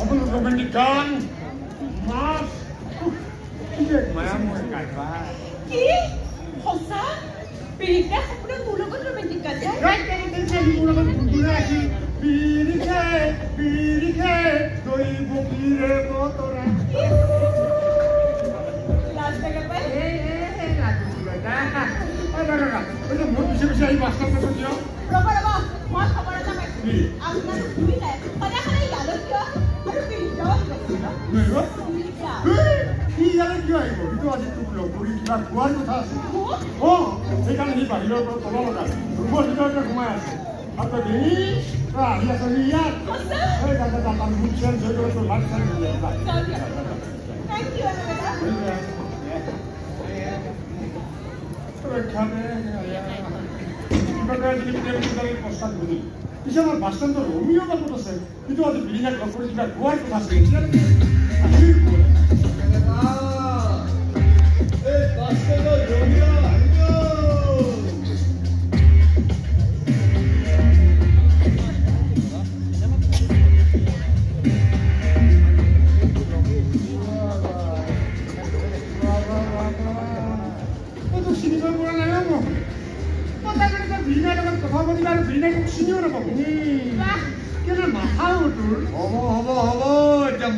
full romantic gun, mask. Maya more kaiwa. Ki? Hosa? Pirika sapna tulo ko romantic gun. Right, tulo ko tulo aki. Pirike, doi bukire motora. Last ka pa? Oye, muy bien, ahí bastante sonido. Roba, más para la mesa. Apna tumi na. Pada kana yalo kya? Aru pirika. Mera? Pirika. কি জানে কি আহিব কিন্তু আজি তোক লগ কৰি কিবা খোৱাৰ কথা আছে সেইকাৰণে সি বাহিৰৰ পৰা তলা লগা ৰুমৰ ভিতৰতে সোমাই আছে আৰু তই দেৰি তই আহি আছ ইয়াত এই দাদা দাদা মোক চেঞ্জ হৈ গ'লে তোৰ লাইফ চেঞ্জ হৈ যাব Thank you, Anna. পিছে আমাৰ বাছষ্টেণ্ডৰ ৰমিঅ বাবুত আছে কিন্তু আজি বিৰিঙাত লগ কৰি কিবা খোৱাৰ কথা আছে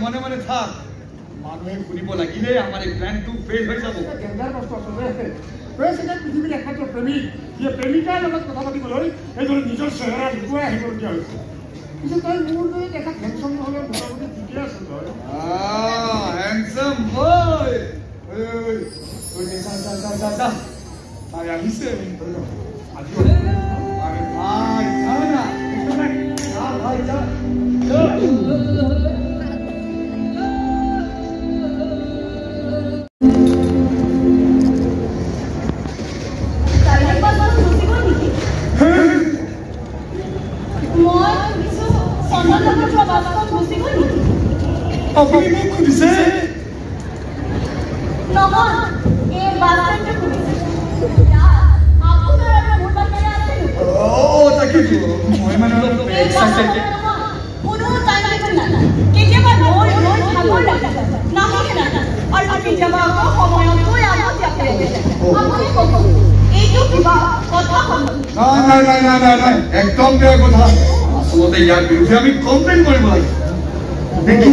মনে মনে থাক মানুহে শুনিব লাগিলে আমাৰ এই প্ল্যানটো ফেল হৈ যাব ডেঞ্জাৰ বস্তু আছে পৃথিৱীৰ একমাত্ৰ প্ৰেমিক যিয়ে প্ৰেমিকাৰ লগত কথা পাতিবলৈ এইদৰে নিজৰ চেহেৰা লুকুৱাই আহিবলগীয়া হৈছে পিছে তই মোৰ দৰে দেখা হেণ্ডছম নহ'লে মোটামুটি ঠিকে আছে তই হেণ্ডছম বয় আহিছে আজি আরে ভাই যাও না ভাই যা আপনি মোক খুঁজিছে নহয় এই বাছটো খুঁজিছে আপোনাৰ এটা মোৰ বাছৰে আছে তাকেতো মই মানে অলপ এক্সাইটেড কোনো টাইম নাই কেতিয়াবা ৰৈ ভাগৰ লাগে নাহে আৰু কেতিয়াবা সময়ত গৈ আগত আপুনি ক'ব এইটো কিবা কথা হ'ল নাই একদম বেয়া কথা আচলতে ইয়াৰ বিৰুদ্ধে আমি কমপ্লেইন কৰিব লাগে দেখি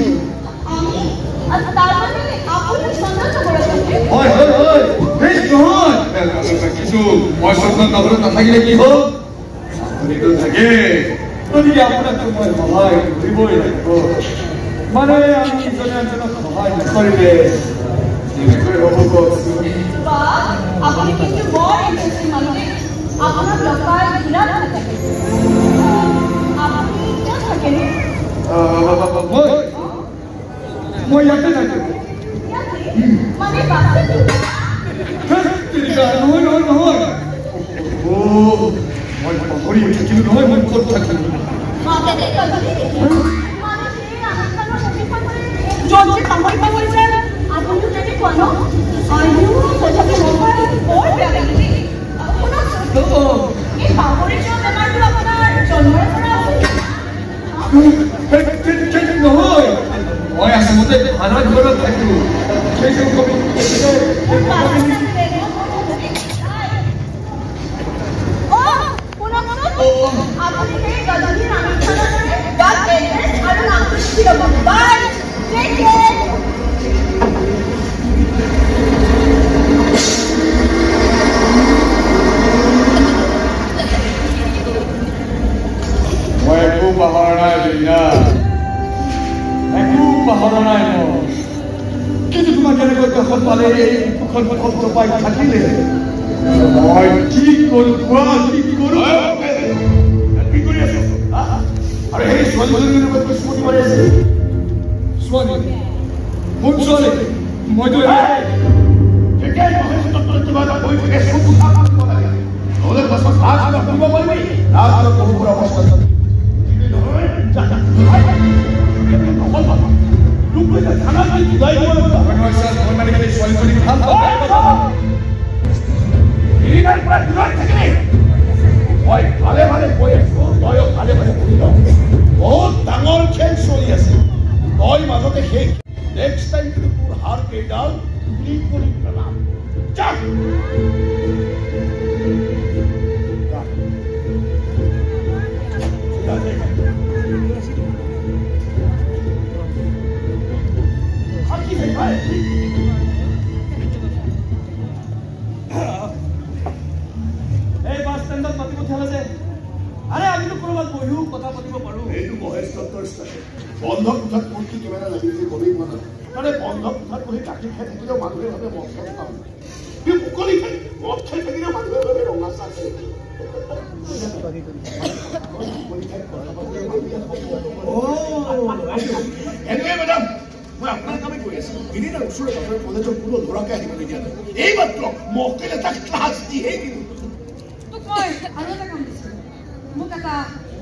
কিছু মই স্বপ্ন নগৰত নাথাকিলে কি হ'ল চাকৰিটো থাকে গতিকে আপোনাক মই সহায় কৰিবই লাগিব মানে আমি ইজনে আনজনক সহায় নকৰিলে কেনেকৈ হ'ব কওকচোন আপুনি কিন্তু বৰ ইণ্টাৰেষ্টিং মানুহ আপোনাৰ লগাই বিৰাট থাকে আপুনি কিয় থাকেনে মই ইয়াতে থাকোঁ মানে বাছটো নহয় মই পাহৰি থাকিলোঁ নহয় মই ক'ত থাকিলোঁ জলদি পাহৰি যায় আপুনিও তেনেকুৱা ন তথাপি বৰ বেয়া লাগিলে শুনকচোন এই পাহৰি যোৱা বেমাৰটো আপোনাৰ জন্মৰ পৰা নহয় মই আচলতে ভাড়া ঘৰত থাকোঁ আপুনি সেই গধূলি ৰান্ধি গাত আৰু নামটো লিখি ল'ব বাই টেক কেয়াৰ মই একো পাহৰা নাই বিনা একো পাহৰা নাই কিন্তু তোমাক কেনেকৈ কাষত পালে এই দুখন শব্দ পাই থাকিলে মই কি কৰোঁ কি কৰোঁ কি কৰি আছো আৰু সেই ছোৱালীজনীৰ লগত স্মৃতি কৰি আছে ছোৱালী কোন ছোৱালী মইতো ঠিকেই কিবা এটা কৰি থাকে চকু থাকিব লাগে নহ'লে পাছত লাজ কৰিব পাৰিবি লাজৰ বহুবোৰ অৱস্থা বহুত ডাঙৰ খেল চলি আছে তই তাতে শেষ নেক্সট টাইম কিন্তু তোৰ হাৰ কেইডাল গুলি কৰি পেলাম যা এই বাছ ষ্টেণ্ডত মাতিব থলে যে আৰে আমি তো কৰবাত বহিও কথা পাতিব পাৰো এইটো মহেশ দত্তৰ ষ্টেচন বন্ধ কোঠাত কোনটো কেমেৰা লাগিছে গমেই পোৱা নাই মানে বন্ধ কোঠাত বহি গাখীৰ খাই থাকিলেও মানুহে ভাবে মদ চদ খাওঁ মুকলি খাই মদ খাই থাকিলেও মানুহে ভাবে ৰঙা চাহ খাই এনেকৈ মেডাম মই আপোনাৰ কামেই কৰি আছো এদিনা ওচৰে পাজৰে কলেজৰ কোনো ল'ৰাকে আহিবলগীয়া নাই এই মাত্ৰ মকেল এটা ক্লাছ দিয়েই দিলোঁ তোক মই আৰু এটা কাম দিছোঁ মোক এটা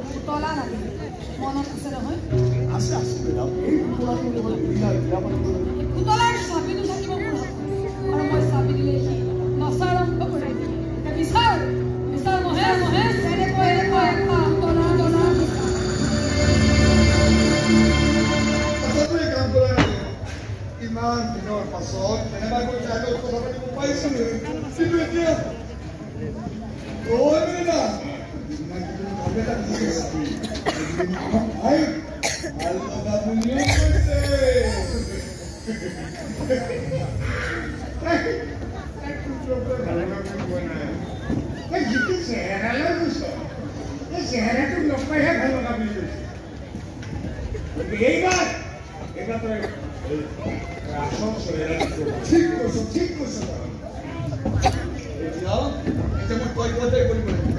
পুতলা লাগে মনত আছে নহয় আছে আছে মেডাম এই পুতলাটোৰ লগত এদিনা বিয়া পাতিব পুতলাৰ চাবিটো থাকিব মোৰ হাতত আৰু মই চাবি দিলে সি নচা আৰম্ভ কৰি বিচাৰ বিচাৰ মহেশ মহেশ এনেকৈ এনেকৈ এটা পুতলা ইমান দিনৰ পাছত কেনেবাকৈ জাগত কথা পাতিব পাইছিলোঁ কিন্তু এতিয়া চেহেৰাটো নপাইহে ভাল লগা বুলি কৈছে এইবাৰ ঠিক কৈছো ঠিক কৈছো এতিয়া মই কলকাতাই কৰিব লাগিব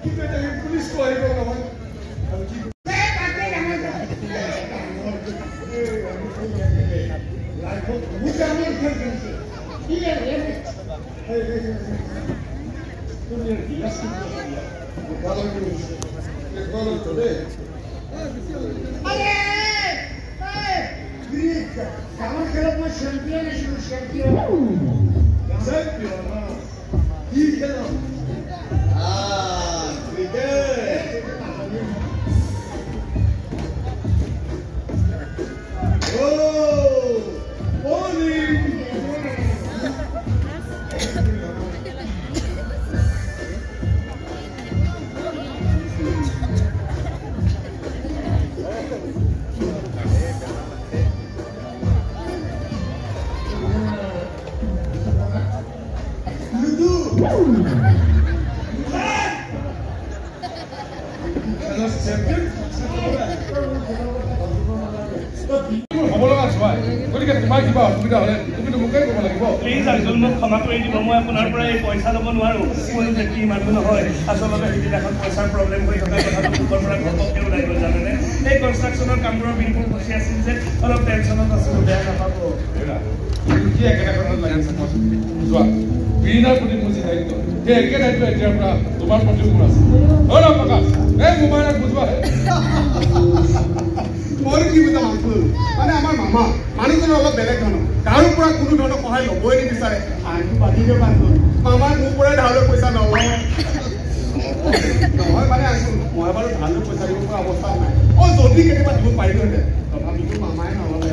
কিন্তু এতিয়া পুলিচটো আহিব নহয় আৰু কি Estamos quedando más campeones y los campeones. Campeones. ¿Y qué no? Ah, cricket. Oh, bowling. গতিকে তোমাৰ কিবা অসুবিধা হ'লে তুমিতো মোকেই ক'ব লাগিব প্লিজ আইজল মোক ক্ষমা কৰি দিব মই আপোনাৰ পৰা এই পইচা ল'ব নোৱাৰোঁ মই কি মানুহ নহয় আচলতে সিদিনাখন পইচাৰ প্ৰব্লেম হৈ থকা কথাটো মুখৰ পৰা ঘপককৈ ওলাই গ'ল জানেনে এই কনষ্ট্ৰাকশ্যনৰ কামবোৰৰ বিলবোৰ ফচি আছিল যে অলপ টেনশ্যনত আছিলোঁ বেয়া নাপাব কি একেটা কথাত লাগিছে যোৱা বিৰিণাৰ প্ৰতি মোৰ যি দায়িত্ব সেই একে দায়িত্ব এতিয়াৰ পৰা তোমাৰ প্ৰতিও মোৰ আছে হয় ন প্ৰকাশ এই মোবাইলত বুজোৱাহে মই কি বুজা মানুহ মানে আমাৰ মামা মানুহজনৰ অলপ বেলেগ ধৰণৰ কাৰো পৰা কোনো ধৰণৰ সহায় ল'বই নিবিচাৰে আনটো পাতিলে মানুহ মামাই মোৰ পৰাই ধাৰলৈ পইচা নলয় নহয় মানে মই বাৰু ধাৰলৈ পইচা দিব পৰা অৱস্থা নাই যদি কেতিয়াবা দিব পাৰিলোহেঁতেন তথাপিতো মামাই নল'লে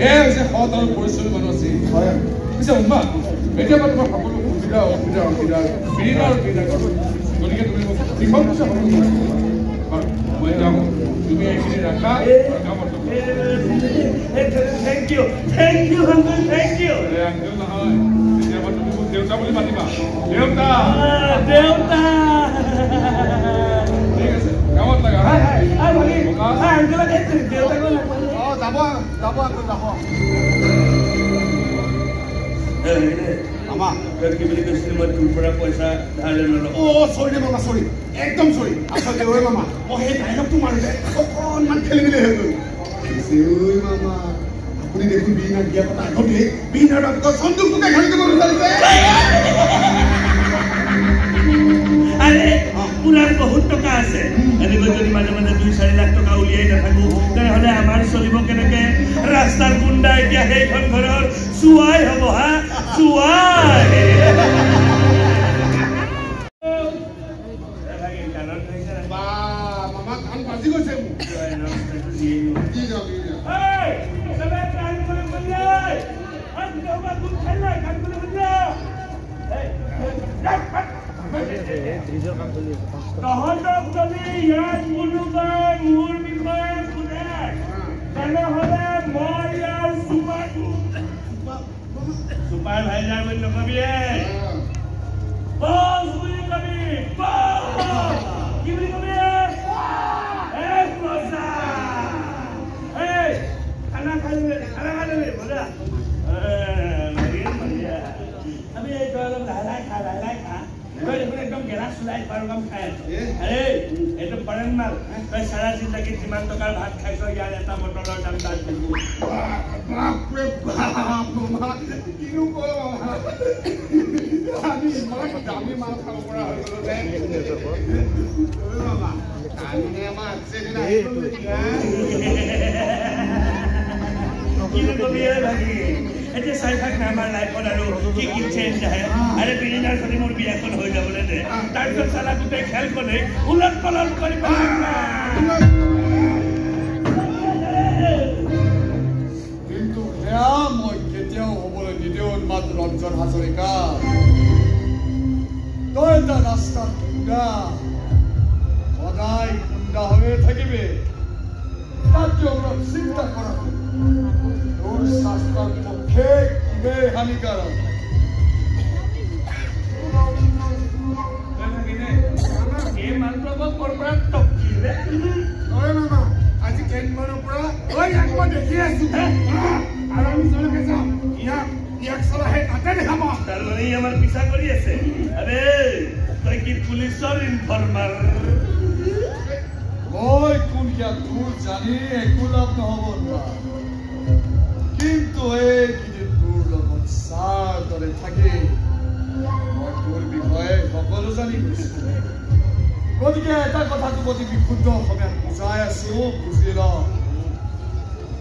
এয়া হৈছে সৎ আৰু পৰিশ্ৰমী মানুহ আছিল হয় পিছে উন্মা এতিয়া পৰা তোমাৰ সকলো সুবিধা অসুবিধা বিৰিণা আৰু বিৰিণা গতিকে তুমি মোক যিখন পইচা সকলো মই যাওঁ তুমি এইখিনি ৰাখা কামত thank you uncle thank you uncle নহয় কেতিয়াবা তুমি মোক দেউতা বুলি মাতিবা দেউতা দেউতা ঠিক আছে কামত লাগা আংকলক দেউতাক যাব যাব আকৌ যাব মামা কি বুলি কৈছিলো মই তোৰ পৰা পইচা ধাৰলৈ নলওঁ চৰি দে মামা চৰি একদম চৰি আচলতে ঐ মামা মই সেই ডাইলগটো মাৰোঁতে অকণমান খেলি মেলি হৈ গ'ল ঐ মামা আপুনি দেখোন বিৰিণাক বিয়া পতা আগতেই বিৰিণাৰ বাপেকৰ সন্দুকটোকে খালি দিব বিচাৰিছে আৰে পুৰাৰ বহুত টকা আছে এনেকৈ যদি মাজে মাজে 2-4 লাখ টকা উলিয়াই নাথাকো তেনেহ'লে আমাৰ চলিব কেনেকে ৰাস্তাৰ গুণ্ডা এতিয়া সেইখন ঘৰৰ চুৱাই হ'ব হা চুৱাই মামা কাম বাজি গৈছে মোক কি যাবি এই সবে কাম করে বললে আজ নবা কোন খেলা কাম করে বললে এই তহতক যদি ইয়াত কোনোবাই মোৰ বিষয়ে শুনে তেনেহ'লে মই ইয়াৰ সুপাৰভাইজাৰ বুলি নকবি বছ বুলি কবি কি বুলি কবি খানা খাই বলা আমি এই অলপ লাহে খা একদম গেলা চুলাই পাৰ কাম খাই আৰে এইটো ফৰেন মাল তই সাৰা জিন্দগী যিমান টকাৰ ভাত খাইছ ইয়াৰ এটা বটলৰ দাম তাত দিব বাপৰে বাপ কিনো কওঁ আমি ইমান দামী মাল খাব পৰা হৈ গ'লো বাবা কালিনে আমাৰ এক্সিডেণ্ট কি কবি ভাগি এতিয়া চাই থাক না আমাৰ লাইফত আৰু কি কি চেঞ্জ আহে আৰে বিৰিনাৰ যদি মোৰ বিয়াখন হৈ যাবলৈ দে তাৰপিছত চালা গোটেই খেলখনে উলট পলট কৰি পেলাম না কিন্তু সেয়া মই কেতিয়াও হ'বলৈ নিদিওঁ মাত্ৰ ৰঞ্জন হাজৰিকা তই এটা ৰাস্তাত খুন্দা সদায় খুন্দা হৈয়ে থাকিবি তাতকৈ অলপ চিন্তা কৰা তোৰ স্বাস্থ্যৰ পক্ষে খুবেই হানিকাৰক এই মালটো আকৌ ক'ৰ পৰা টকিলে হয় মামা আজি কেইদিনমানৰ পৰা ঐ ইয়াক মই দেখি আছো আৰু আমি চলকে যাওঁ ইয়াক চলাহে তাতে দেখাব তাৰমানে আমাৰ পিছা কৰি আছে আৰে তই কি পুলিচৰ ইনফৰ্মাৰ মই কোন সেয়া তোৰ জানি একো লাভ নহ'ব নোৱাৰা কিন্তু এইকেইদিন তোৰ লগত চাৰ দৰে থাকি মই তোৰ বিষয়ে সকলো জানি গৈছো গতিকে এটা কথাটো প্ৰতি বিশুদ্ধ অসমীয়াত বুজাই আছো বুজি ল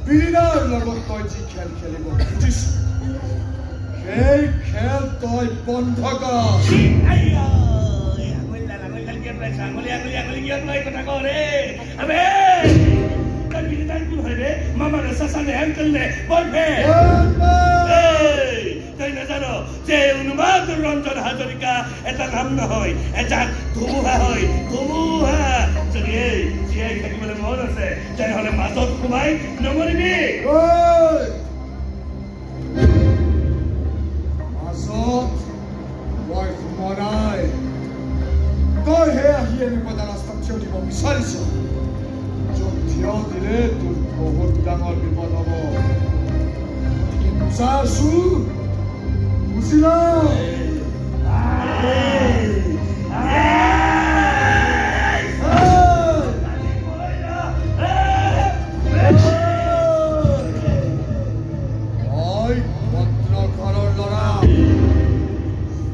বিৰিনাৰ লগত তই যি খেল খেলিব খুজিছ সেই খেল তই বন্ধ কৰ মামা সাসানে আঙ্কেল নে বলবে তই নাজানো যে উন্মাদ ৰঞ্জন হাজৰিকা এটা নাম নহয় এটা ধুমুহা হয় ধুমুহা যদি এই জীয়াই থাকিবলৈ মন আছে তেনেহ'লে মাজত সোমাই নমৰিবি মাজত মই সোমোৱা নাই তই হে আহি এনেকুৱা এটা ৰাস্তাত থিয় দিব বিচাৰিছ য'ত থিয় দিলে তোৰ বহুত ডাঙৰ বিপদ হ'ব গতিকে বুজা আছো বুজি ল মই ভদ্ৰ ঘৰৰ ল'ৰা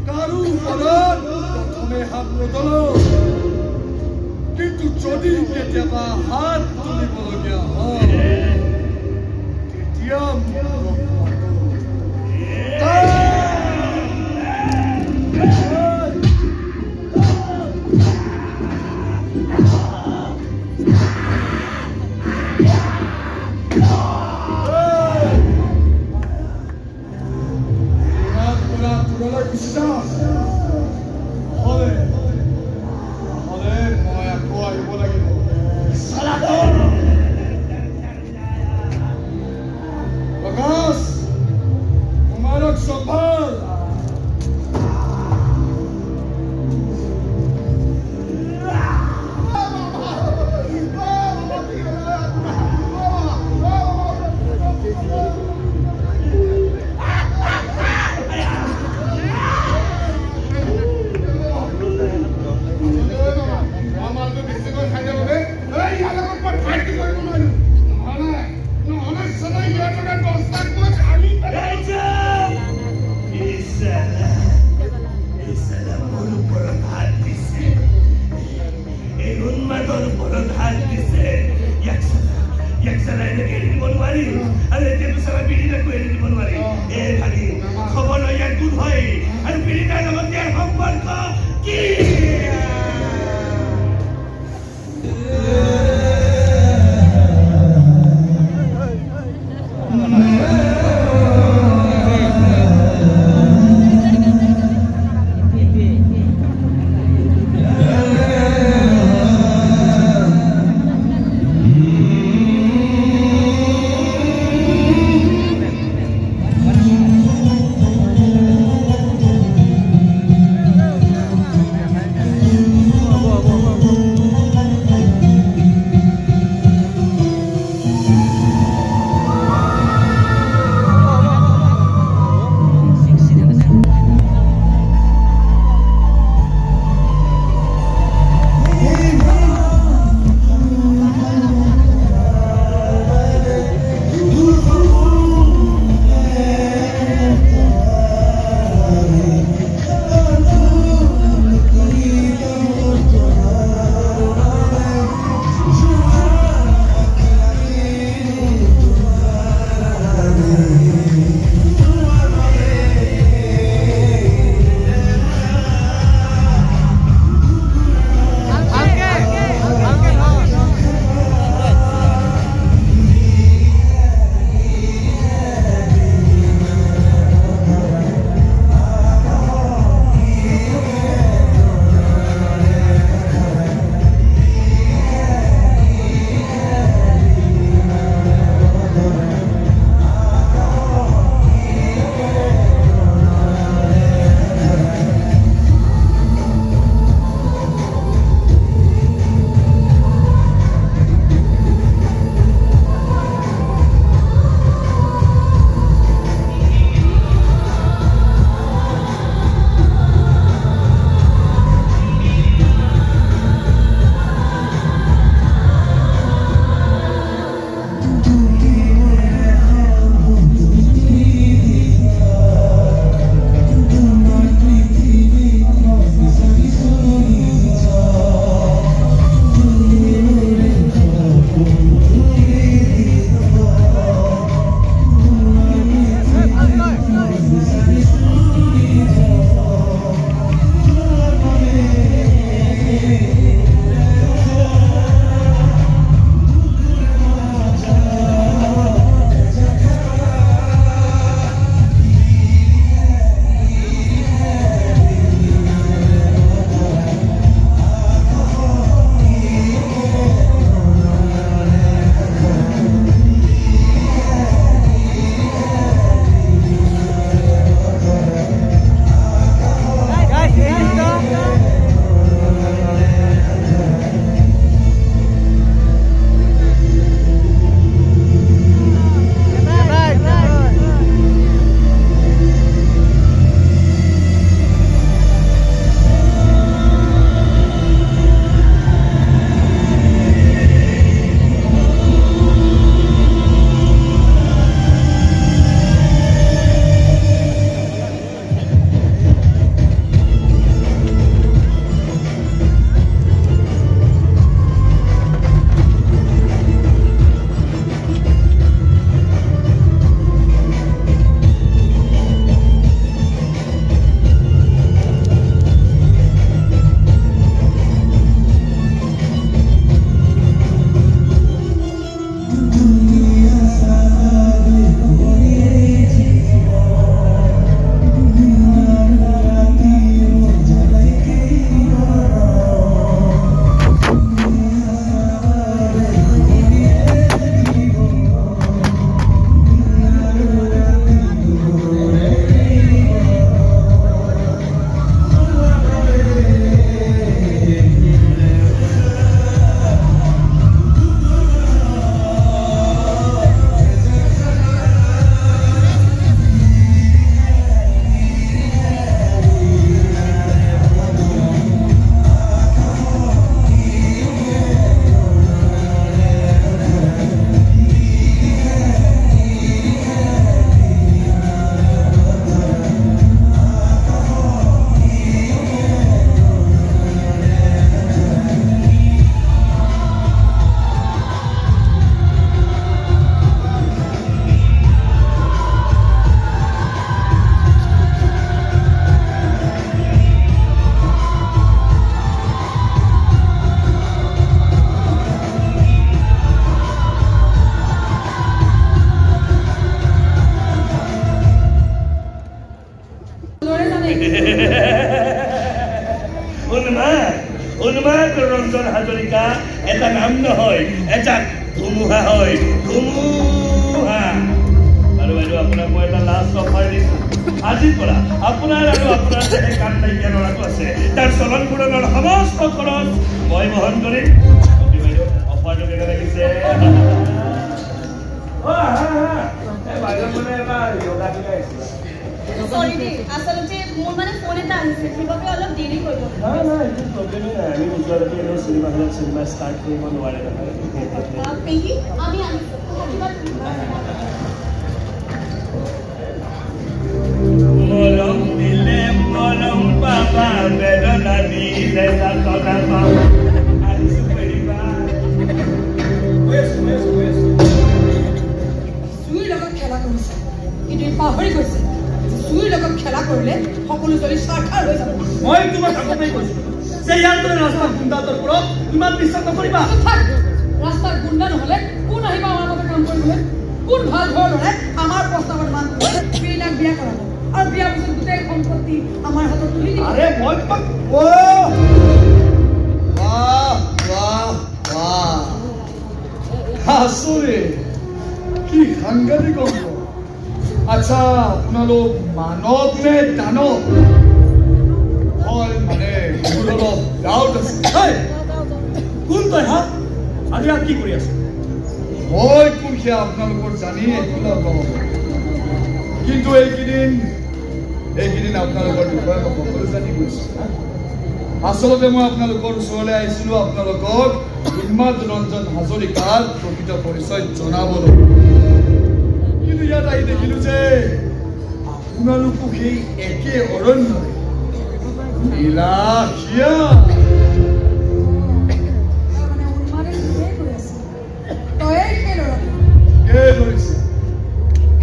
কাৰো ওপৰত প্ৰথমে হাত নতলো কিন্তু যদি কেতিয়াবা হাত তুলিবলগীয়া হয় তেতিয়া কি নহয় এজাক ধুমুহা হয় ধুমুহা আৰু বাইদেউ আপোনাক মই এটা লাষ্ট অফাৰ দিছোঁ আজিৰ পৰা আপোনাৰ আৰু আপোনাৰ যে কাম নাইকিয়া ল'ৰাটো আছে তাৰ চলন ফুৰণৰ সমস্ত খৰচ মই বহন কৰিম বাইদেউ অফাৰটো কেনে লাগিছে বাইদেউ মানে এটা য়োগা শিকাইছিলা সৰি দেই আচলতে মোৰ মানে ফোন এটা আহিছে সেইবাবে অলপ দেৰি হৈ গ'ল নাই একো প্ৰব্লেমেই নাই আমি ওচৰতে এনেও চিনেমা হলত চিনেমা ষ্টাৰ্ট কৰিব নোৱাৰে নহয় পেহী আমি আহিছোঁ মৰম দিলে মৰম পাবা বেদনা দিলে যাতনা পাবা আহিছোঁ পেৰিবা চুইৰ লগত খেলা কৰিছে কিন্তু পাহৰি গৈছে চুইৰ লগত খেলা কৰিলে সকলো ছোৱালী সাক্ষাৎ হৈ যাব মই তোমাক আগতেই কৈছোঁ যে ইয়াৰ দৰে ৰাস্তাৰ গুণ্ডাটোৰ ওপৰত ইমান বিশ্বাস নকৰিবা ৰাস্তাৰ গুণ্ডা নহ'লে কোন আহিব আমাৰ লগত কাম কৰিবলৈ কোন ভাল ঘৰৰ ল'ৰাই আমাৰ প্ৰস্তাৱত মান কৰি বিৰিনাক বিয়া কৰাব আৰু বিয়া পিছত গোটেই সম্পত্তি আমাৰ হাতত তুলি দিব আৰে মই তোমাক আচৰে কি সাংঘাতিক অংক আচ্ছা আপোনালোক মানৱ নে দানৱ হয় মানে মোৰ অলপ ডাউট আছে কোন তই হা আজি ইয়াত কি কৰি আছ মই কোন সেয়া আপোনালোকৰ জানি একো নকওঁ কিন্তু এইকেইদিন আপোনালোকৰ বিষয়ে মই সকলো জানি গৈছোঁ আচলতে মই আপোনালোকৰ ওচৰলৈ আহিছিলোঁ আপোনালোকক উন্মাদ ৰঞ্জন হাজৰিকাৰ প্ৰকৃত পৰিচয় জনাবলৈ কিন্তু ইয়াত আহি দেখিলোঁ যে আপোনালোকো সেই একে অৰণ্যৰে নীলাশিয়া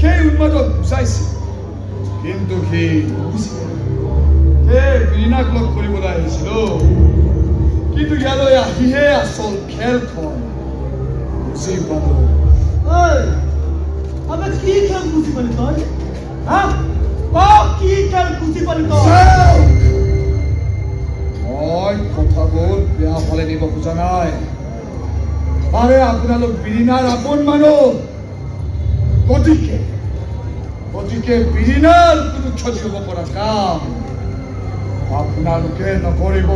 সেই উন্মাদক বুজাইছে কিন্তু সেই বিৰিনাক লগ কৰিবলৈ আহিছিলোঁ কিন্তু ইয়ালৈ আহিহে আচল খেলখন বুজি পালোঁ কি খেল বুজি পালি তই কি খেল বুজি পালি মই কথাবোৰ বেয়া ফালে নিব খোজা নাই আৰে আপোনালোক বিৰিনাৰ আপোন মানুহ গতিকে বিৰিনাৰ কোনো ক্ষতি হ'ব পৰা কাম আপোনালোকে নকৰিব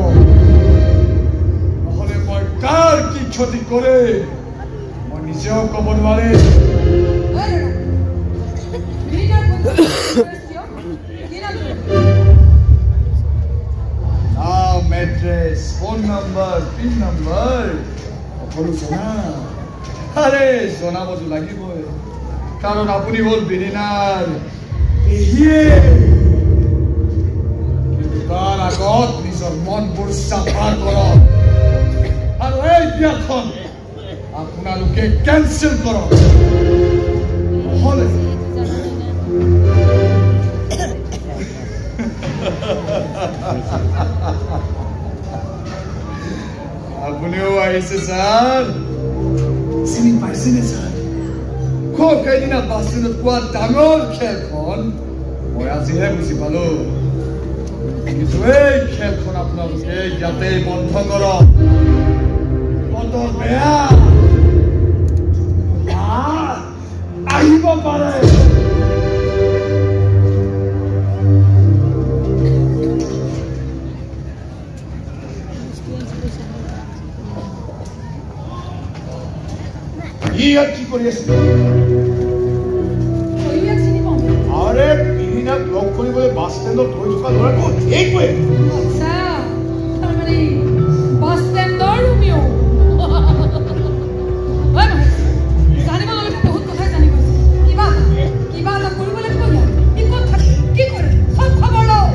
নহ'লে মই কাৰ কি ক্ষতি কৰে মই নিজেও ক'ব নোৱাৰিম নাম address phone number pin number সকলো জনা আৰে জনাবতো লাগিবই কাৰণ আপুনি হ'ল বিৰিনাৰ পেহীয়ে কিন্তু তাৰ আগত নিজৰ মনবোৰ চাফা কৰক আৰু এই বিয়াখন আপোনালোকে কেঞ্চেল কৰক নহ'লে আপুনিও আহিছে ছাৰ চিনি পাইছেনে ছাৰ সেইদিনা বাছখনত পোৱা ডাঙৰ খেলখন মই আজিহে বুজি পালো কিন্তু এই খেলখন আপোনালোকে ইয়াতে বন্ধ কৰক বতৰ বেয়া আহিব পাৰে ইয়াত কি কৰি আছে আৰে বিৰিনাক লগ কৰিবলৈ বাছ ষ্টেণ্ডত ৰৈ থকা ল'ৰাটো এইটোৱে বাছ ষ্টেণ্ডৰ ৰোমিঅ জানিব লগা বহুত কথাই জানিব কিবা এটা কৰিব লাগিব কি কৰে সব খবৰ লওঁ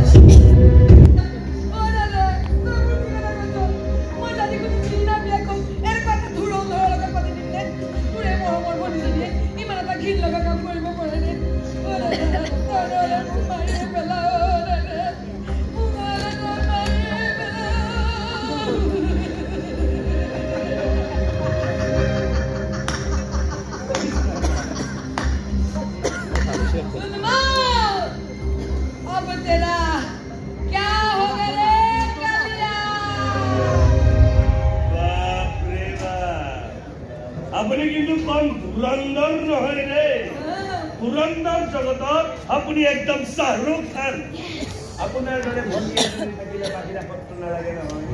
আপুনি কিন্তু কম ধুৰন্ধৰ নহয় ৰে ধুৰন্ধৰ জগতত আপুনি একদম শাহৰুখ খান আপোনাৰ দৰে ভণ্টি এজনী থাকিলে বাহিৰা পত্ৰ নালাগে নহয়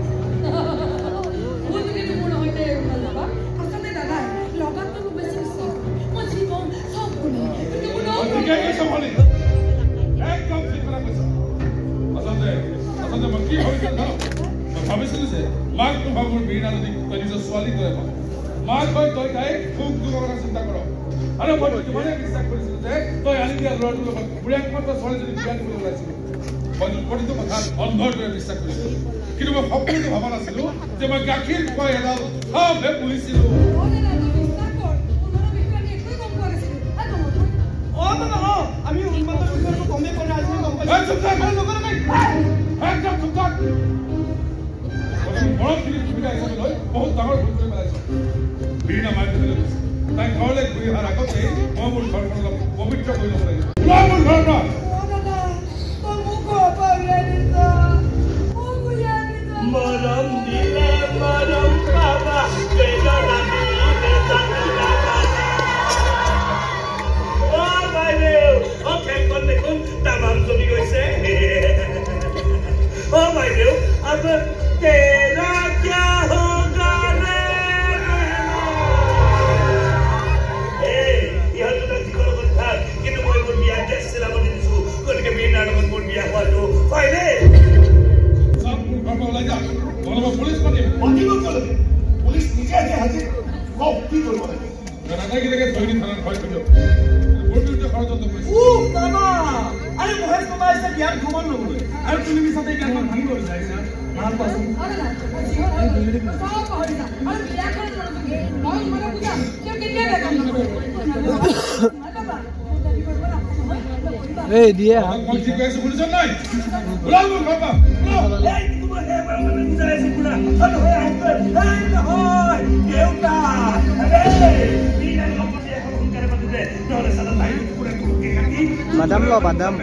ভাবিছিলো যে মাক তোমাৰ বিনা যদি নিজৰ ছোৱালী তই মাক হয় তই তাইক খুব দূৰৰ কথা চিন্তা কৰ আৰু মই তোমাৰে বিশ্বাস কৰিছিলো যে তই আনি দিয়া ল'ৰাটোৰ লগত বুঢ়াক মাত্ৰ ছোৱালী যদি বিয়া দিব ওলাইছিলো মই প্ৰতিটো কথা অন্ধৰ দৰে বিশ্বাস কৰিছিলো কিন্তু মই সপোনটো ভবা নাছিলো যে মই গাখীৰ খুৱাই এডাল সবে পুহিছিলো আমি উন্নত বিষয়টো কমেই কৰা আজি গম পাইছো বৰফখিনি সুবিধা হিচাপে লৈ বহুত ডাঙৰ ভুল কৰি পেলাইছো বিৰিণা মাৰি দিবলৈ গৈছে তাই ঘৰলৈ ঘূৰি অহাৰ আগতেই মই মোৰ ঘৰখন অলপ পবিত্ৰ কৰি ল'ব লাগিব মোৰ ঘৰৰ পৰা মৰম দিলে মৰম পাবা বেদনা দিলে জানিলা ও বাইদেউ ও খেলখন দেখোন তামাম জমি গৈছে ও বাইদেউ अब तेरा क्या होगा रे यह तो मैं जीवन को था कि तुम कोई बोल दिया जैसे लाभ नहीं दिसू कोई के बिना नाटक बोल दिया हुआ तो फायदे सब बाबा लग जा बोलो पुलिस पार्टी पार्टी को चलो पुलिस नीचे आके हाजिर को की करबो राजा की लगे धोनी थाना भय करियो बोर्ड तो खरच तो पुलिस ও বাবা আরে মহেশ বাবা এসে বিয়ার খবর নবলে আর তুমি মিছাতে বিয়ার ভাঙি করে যাইছা ভাল পাছো এই দিয়ে কোন ঠিক আছে পুলিশ নাই উড়াল বাবা এই তুমি হে বড় মানে বুঝাই সিকুনা আরে হয় আঙ্কেল এই নহয় দেউতা আরে বিনা লপটে এখন করে বলতে তোরে সাদা তাই পুরো কুকে কাটি বাদাম লো বাদাম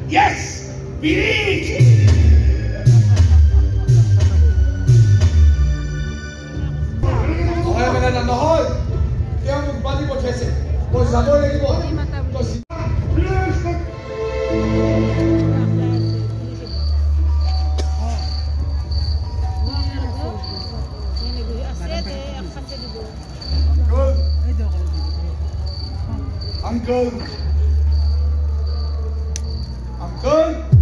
Yes! Beach! নহয় তেওঁ মোক বাজি পঠাইছে মই যাবই লাগিব Uncle. Uncle. Uncle.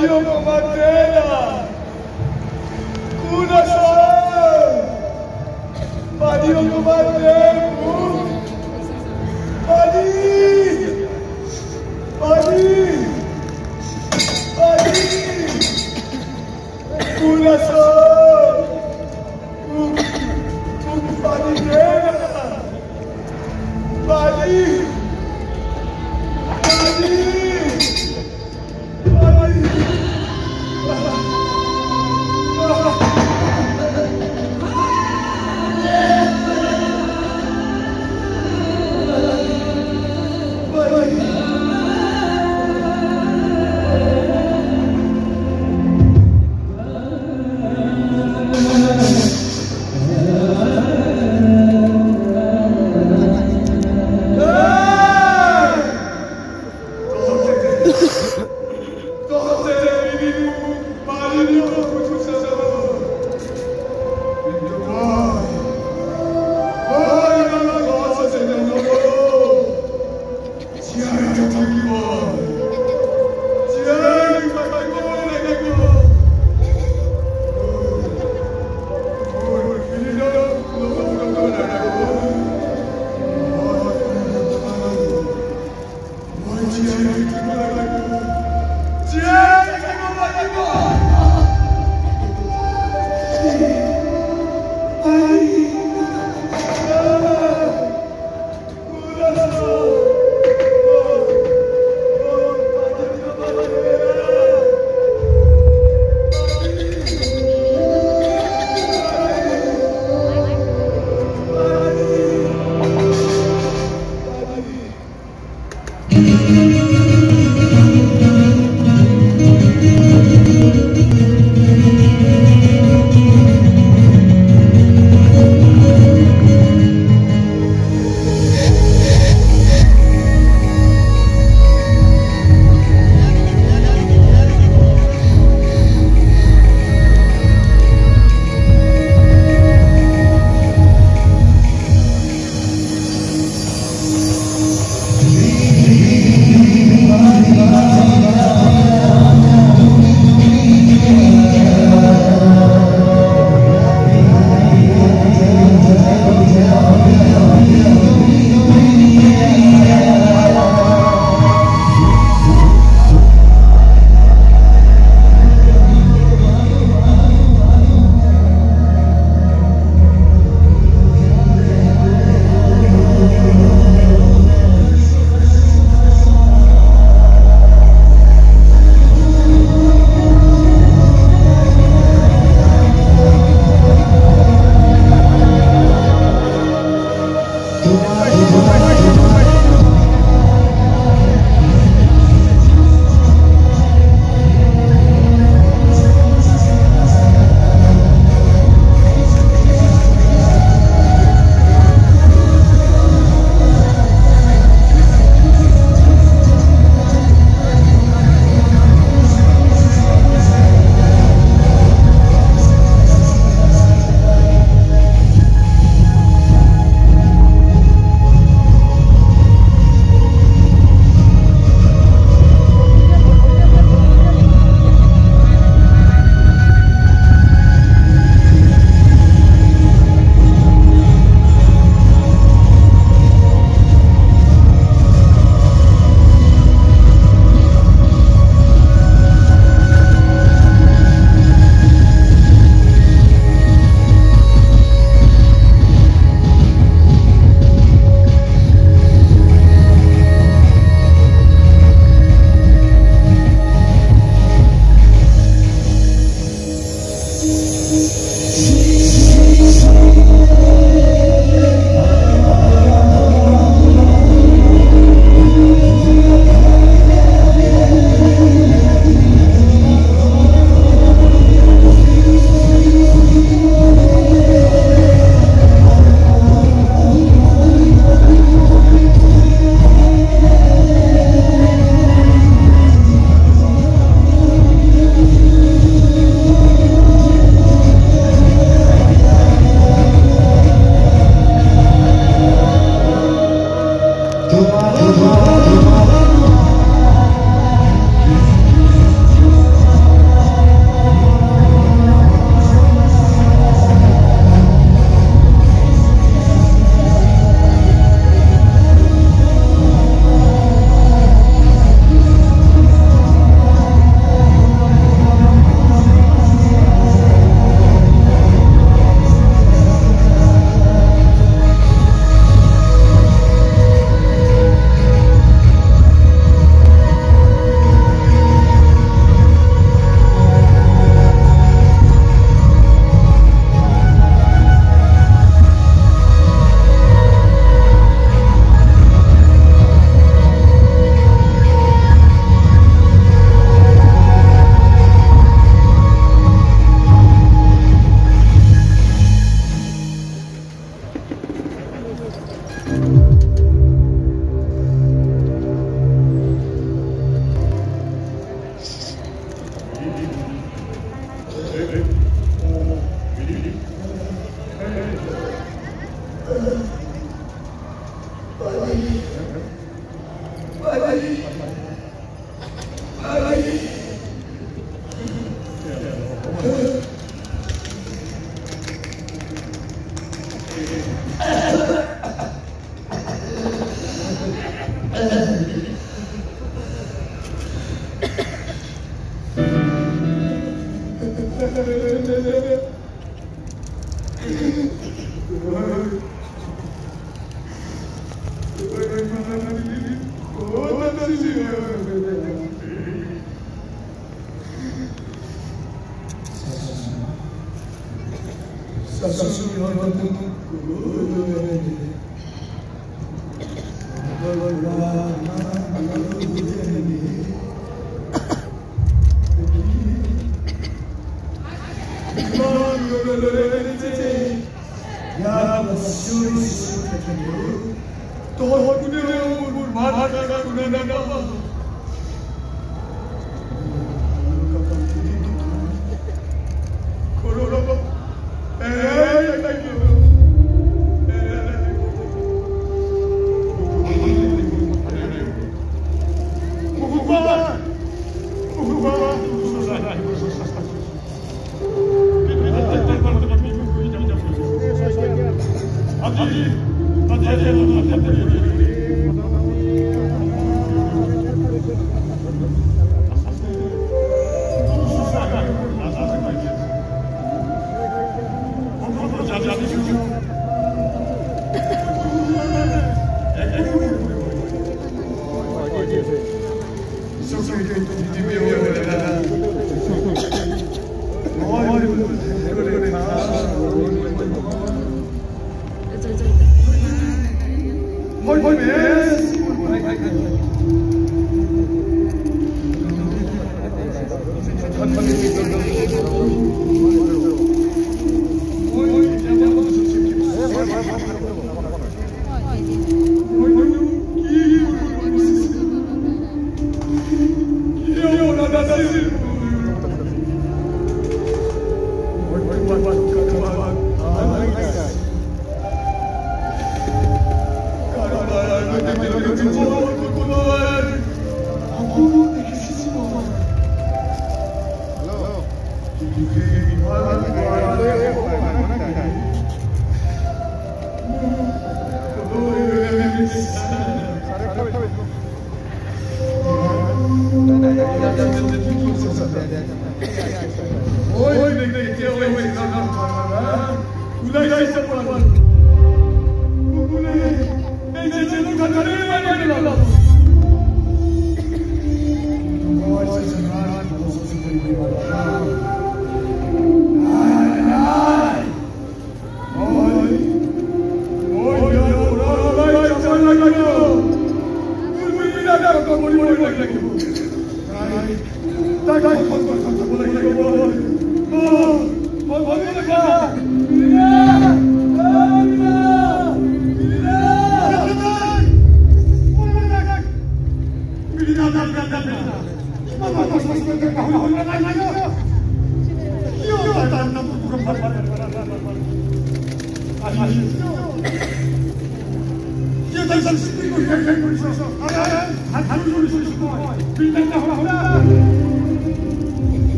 Mario Comatela! Kuna sa! Mario Comatela! Mali! Mali! Mali! Kuna sa! Paligera! Mali!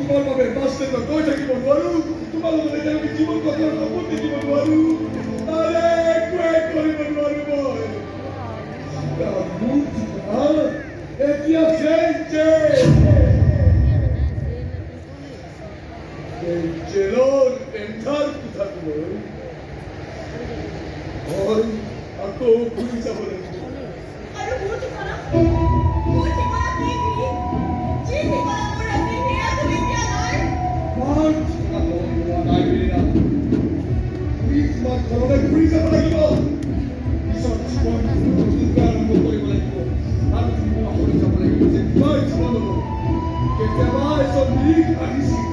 তোমাৰ বাবে বাস্তেত গৈ থাকিব নোৱাৰো তোমালোকে যেনেকৈ জীৱন কথাৰ সপোন দেখিব নোৱাৰো আৰে একোৱে কৰিব নোৱাৰো মই এতিয়া জেলৰ এণ্টাৰ কথাটো মই আকৌ ঘূৰি যাব লাগিব আৰু মোৰ ঠিকনা কি যি ঠিকনা মোৰ আছে সেয়া তুমি দিয়া নাই মোৰ ঠিকনা লোৱা নাই বিৰিনা তুমি তোমাৰ ঘৰলৈ ঘূৰি যাব লাগিব পিছত জীৱন নতুনকৈ আৰম্ভ কৰিব লাগিব আৰু তুমি পাহৰি যাব লাগিব যে মই জীৱনলৈ কেতিয়াবা এজন নিৰিখ আহিছিল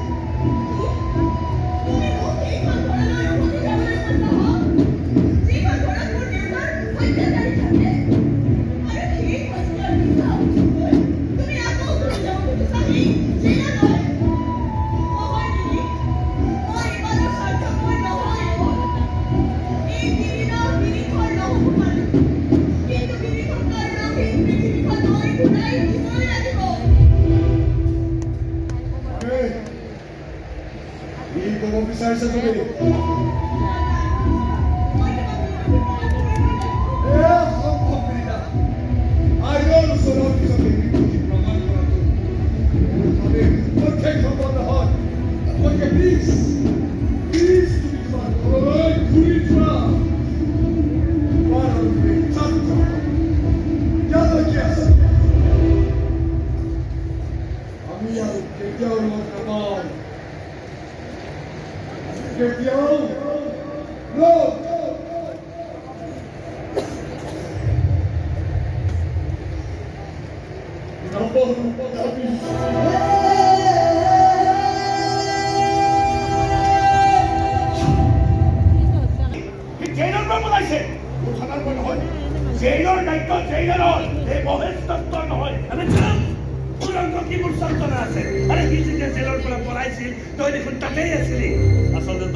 বিচাৰিছে তুমি জেইলৰ দায়িত্ব জেইলৰ এই মহেশতত্ব নহয় আমি কি মোৰ সন্তান আছে আৰে কি যেতিয়া জেলৰ পৰা পলাইছিল তই দেখোন তাতেই আছিলি আচলতে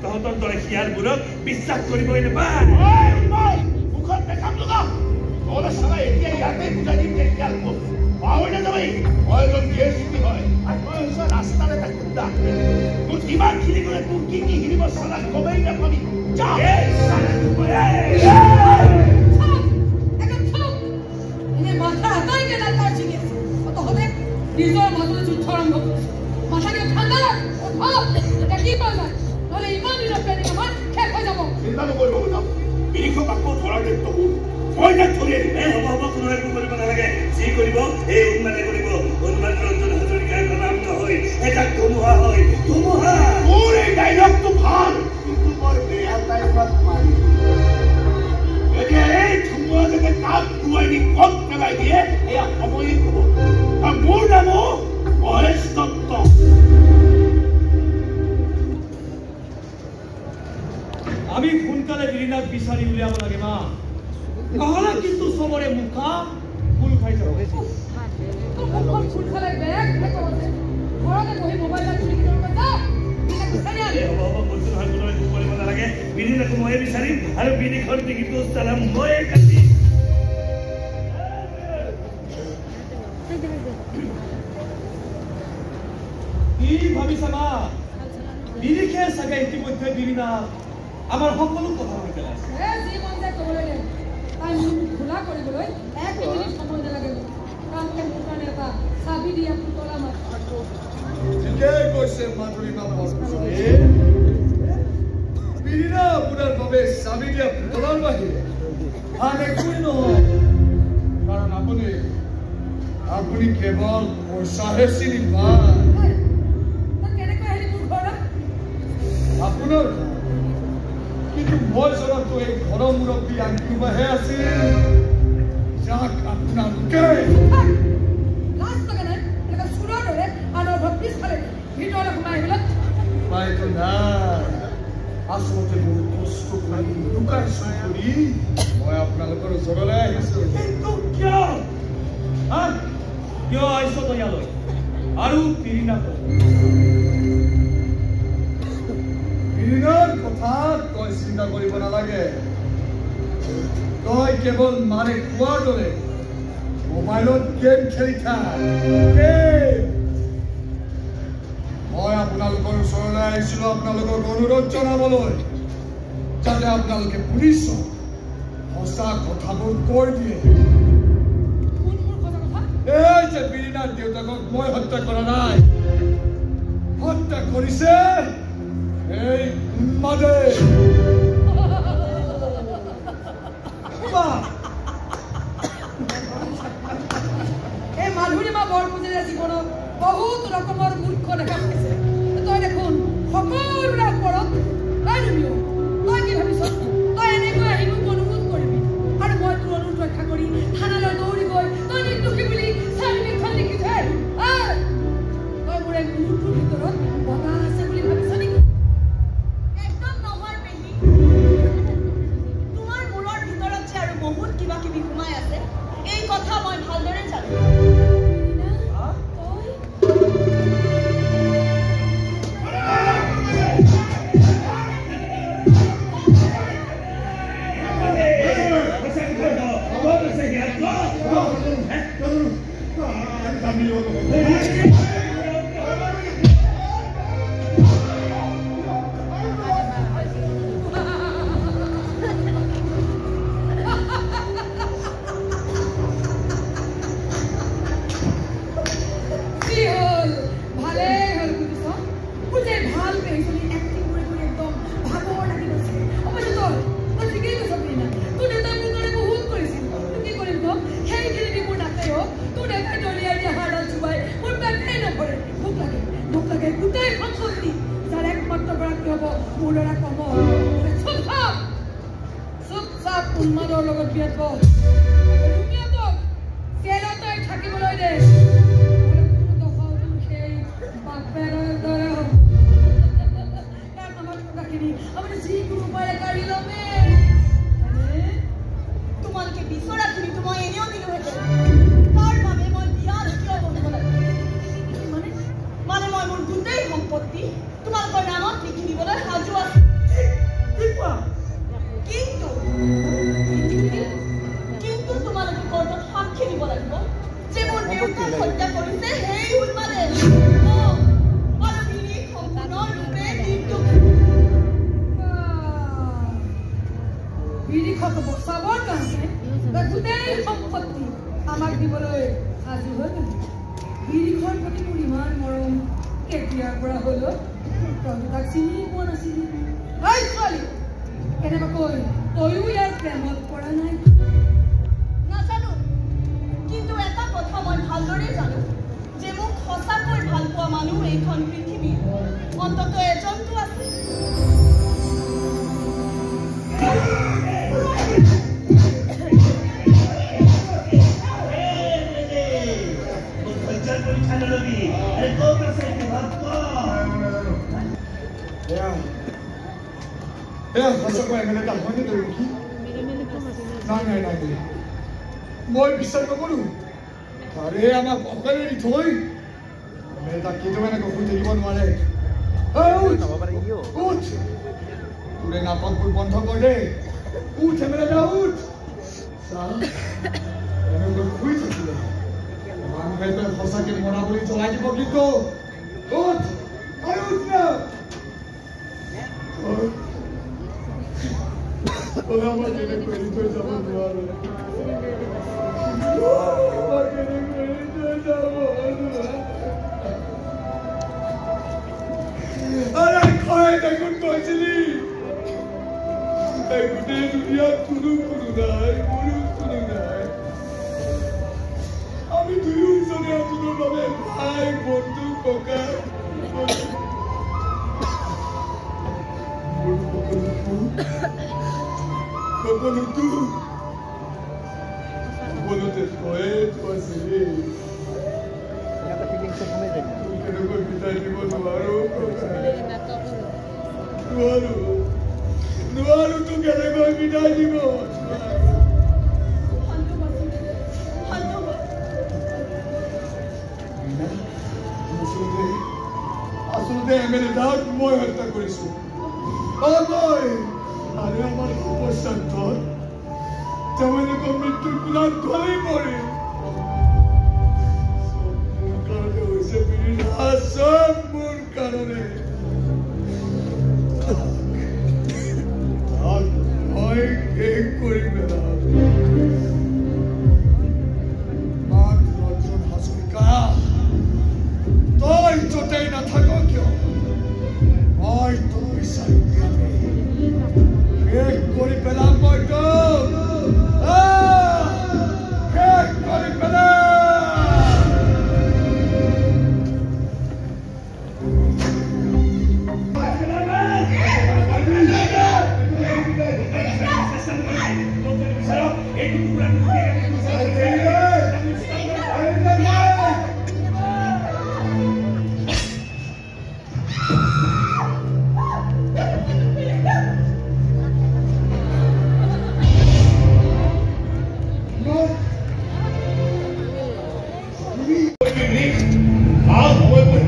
তহঁতৰ দৰে শিয়ালবোৰক বিশ্বাস কৰিবই নাপায় মুখত দেখাম লগা নহ'লে চাবা এতিয়া ইয়াতে বুজাই দিম যে শিয়াল ক'ত পাহৰি নাযাবি মই এজন ডিএছপি হয় আৰু মই হৈছে ৰাস্তাৰ এটা গুণ্ডা তোৰ কিমানখিনি গ'লে তোৰ কি শিকিব চালা গমেই নাপাবি নিজৰ মাজতে যুদ্ধ আৰম্ভ কৰিছে মাথাকে ঠাণ্ডা এতিয়া কি কৰা যায় নহ'লে ইমান দিনৰ প্লেনিং আমাৰ শেষ হৈ যাব চিন্তা নকৰিব বিৰিখক আকৌ ধৰাৰ দায়িত্ব মোৰ মই তাক ধৰি আনিম হ'ব কোনো একো কৰিব নালাগে যি কৰিব এই উন্মাদে কৰিব উন্মাদ ৰঞ্জন হাজৰিকাৰ নাম নহয় এটা ধুমুহা হয় ধুমুহা মোৰ এই ডাইলগটো ভাল কিন্তু মই বেয়া ডাইলগ মাৰি এতিয়া এই ধুমুহা যাতে কাক ধুৱাই দি কম পেলাই দিয়ে এয়া সময়ে ক'ব আৰু মোৰ নামো মহেশ দত্ত আমি সোনকালে বিৰিণাক বিচাৰি উলিয়াব লাগে মা নহ'লে কিন্তু চবৰে মুখা ফুল খাই যাব ফুল খালে বেয়া ঘৰতে বহি মোবাইল চুৰি কৰিব নালাগে বিৰিণাকো ময়ে বিচাৰিম আৰু বিৰিখন টিকিটো চালাম ময়ে কাটিম কি ভাবিছা মা বিৰিখে চাগে ইতিমধ্যে বিৰিণা আমাৰ সকলো কথা হৈ পেলাইছে যি মন যায় ক'বলৈ দে তাই মোক খোলা কৰিবলৈ 1 মিনিট সময় নালাগে কাৰণ মোৰ কাৰণে এটা চাবি দিয়া পুতলা মাত ঠিকেই কৈছে মাধুৰীমা বিৰিণা আপোনাৰ বাবে চাবি দিয়া পুতলাৰ বাহিৰে আন একোৱেই নহয় কাৰণ আপুনি কেৱল পইচাহে চিনি পায় কেনেকৈ আহিলি মোৰ ঘৰত আপোনাৰ কিন্তু মই জনাতো এই ঘৰৰ মুৰব্বী আনকিবাহে আছিল যাক আপোনালোকে লাজ লাগে নাই এনেকৈ চোৰৰ দৰে আনৰ ঘৰ পিছফালে ভিতৰলৈ সোমাই আহিবলৈ পাইতো নাই আচলতে বহুত কষ্ট কৰি লুকাইছো কৰি মই আপোনালোকৰ ওচৰলৈ আহিছো কিন্তু কিয় আহিছ তই ইয়ালৈ আৰু বিৰিণাক বিৰিণাৰ কথা তই চিন্তা কৰিব নালাগে তই কেৱল মাৰে খোৱাৰ দৰে মোবাইলত গেম খেলি থাক আপোনালোকক অনুৰোধ জনাবলৈ যাতে আপোনালোকে পুলিচক সঁচা কথাবোৰ কৈ দিয়ে এই যে বিৰিণাৰ দেউতাকক মই হত্যা কৰা নাই হত্যা কৰিছে এই উন্মাদে এই মাধুৰীমা বৰপূজাৰীয়ে জীৱনত বহুত ৰকমৰ মূৰ্খ দেখা পাইছে তই দেখোন সকলোৰে ওপৰত তই কি ভাবিছ তই এনেকৈ আহি মোক অনুৰোধ কৰিবি আৰু মই তোৰ অনুৰোধ ৰক্ষা কৰি থানালৈ দৌৰি গৈ তই নিৰ্দোষী বুলি চাৰ্টিফিকেটখন লিখি থৈ তই মোৰ এই মূৰটোৰ ভিতৰত বতাহ আছে বুলি ভাবিছ নেকি একদম নহয় পেহী তোমাৰ মূৰৰ ভিতৰত যে আৰু বহুত কিবা কিবি সোমাই আছে এই কথা মই ভালদৰে জানো উন্মাদৰ লগত বিয়াত বল কেলতাই থাকিবলৈ দে সেই বাপেৰ দৰে হ'ব তাৰ আমাৰ কথাখিনি আমি যিকোনো উপায়েৰে কাঢ়ি ল'মে তোমালোকে বিচৰা খিনিতো মই এনেও দিলোহেঁতেন তাৰ বাবে মই বিয়াত কিয় বহিব লাগে মানে মই মোৰ গোটেই সম্পত্তি তোমালোকৰ নামত লিখি দিবলৈ সাজু আছো কিন্তু তোমালোকে কোৰ্টত সাক্ষী দিব লাগিব যে মোৰ দেউতাক হত্যা কৰিছে সেই উন্মাদে আৰু বিৰি সম্পূৰ্ণৰূপে নিৰ্দোষী বিৰিখক বচাবৰ কাৰণে গোটেই সম্পত্তি আমাক দিবলৈ সাজু হৈ গ'ল বিৰিখৰ প্ৰতি মোৰ ইমান মৰম কেতিয়াৰ পৰা হ'ল তই তাক চিনি পোৱা নাছিলি এই ছোৱালী কেনেবাকৈ তয়ো ইয়াৰ প্ৰেমত পৰা নাই নাজানো কিন্তু এটা কথা মই ভালদৰে জানো যে মোক সঁচাকৈ ভাল পোৱা মানুহ এইখন পৃথিৱীত অন্ততঃ এজনটো আছে সঁচাকৈ এম এল এটা হয়নে তই কি নাই মই বিশ্বাস নকৰো আৰে আমাক অকলে এৰি থৈ এম এল এটা কেতিয়াবা এনেকৈ শুই থাকিব নোৱাৰে উঠ তোৰে নাটকবোৰ বন্ধ কৰ দে উঠ এম এল এটা উঠ এনেকৈ শুই থাকিলে মানুহে তই সঁচাকে মৰা বুলি জ্বলাই দিব কিন্তু উঠ আৰু উঠ না আমাৰ জেনে কৰে তো যাব নোৱাৰো আরে কয় দেখুন কইছিলি এই গোটেই দুনিয়াত কোনো নাই আমি দুয়োজনে আছিলো বাবে ভাই বন্ধু ককা সকলোতে কয়ে কৈছিলি কেনেকৈ বিদায় দিব নোৱাৰো তো কেনেকৈ বিদায় দিব আচলতে এম এল এটাক মই হত্যা কৰিছো আরে আমার উপসান্তর যেমন এরকম মৃত্যুর কুলার ধরেই পড়ে সব মূল কারণে হয়েছে সব মূল কারণে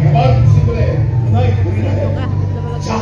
এবার খুশি করে নাই ঘুরি না যা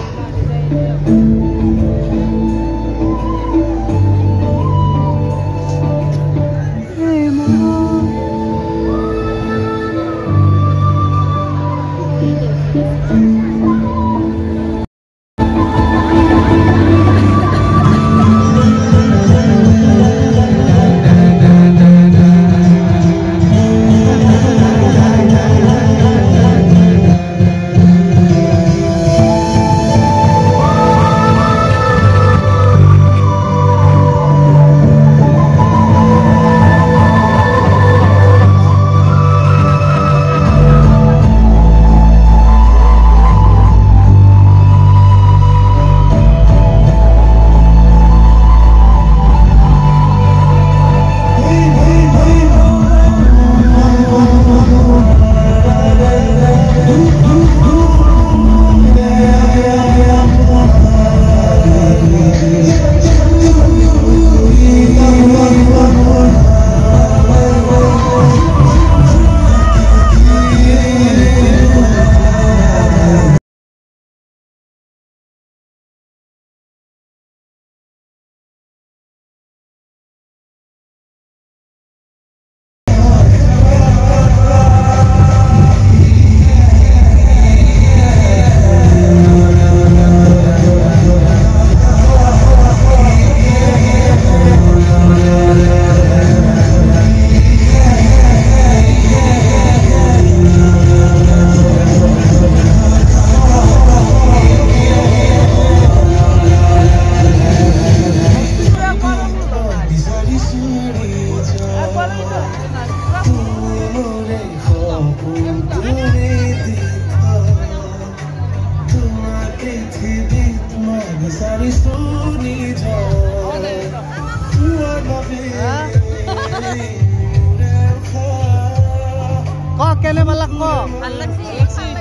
Kok kene malak kok? Malak sih.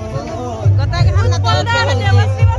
Kota kan nak